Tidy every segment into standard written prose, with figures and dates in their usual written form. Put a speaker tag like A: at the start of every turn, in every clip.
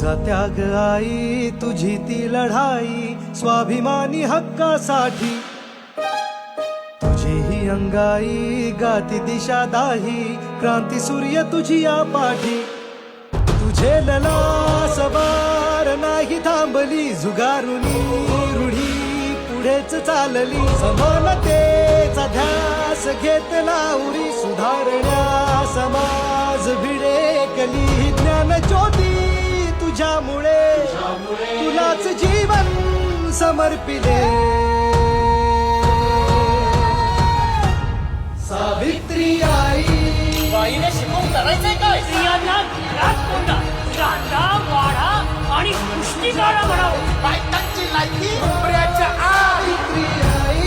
A: तुझा त्याग आई, तुझी ती लढाई स्वाभिमानी हक्कासाठी, तुझी ही अंगाई गाती दिशा दाही, क्रांती सूर्य तुझी या पाठी. तुझे लला सवार नाही थांबली, जुगारुनी रूढी पुढेच चालली. समानतेचा ध्यास घेतला उरी, सुधारण्या समाज भिडेकली. ज्ञान ज्योती तुझ्यामुळे तुलाच जीवन समर्पिले. सावित्री आई,
B: बाईने शिकवून करायचंय काय?
C: स्त्रियांना घरात कोंडा, कांदा वाढा आणि पुष्टी काढा म्हणावं.
B: बायकांची लायकी उंबऱ्याच्या आत.
A: सावित्री आई,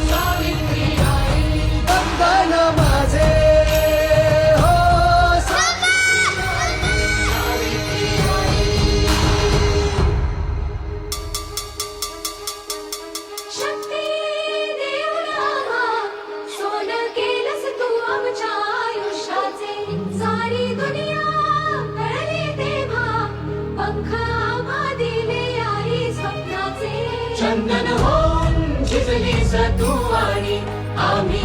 A: सावित्री आई, वंदन माझे हो.
D: शक्ती देवना सोनं केलंस तू आमच्या आयुष्याचे. सारी दुनिया कळली तेव्हा पंख आम्हा दिले आई स्वप्नाचे.
B: चंदन होऊन झिजलीस तू आणि आम्ही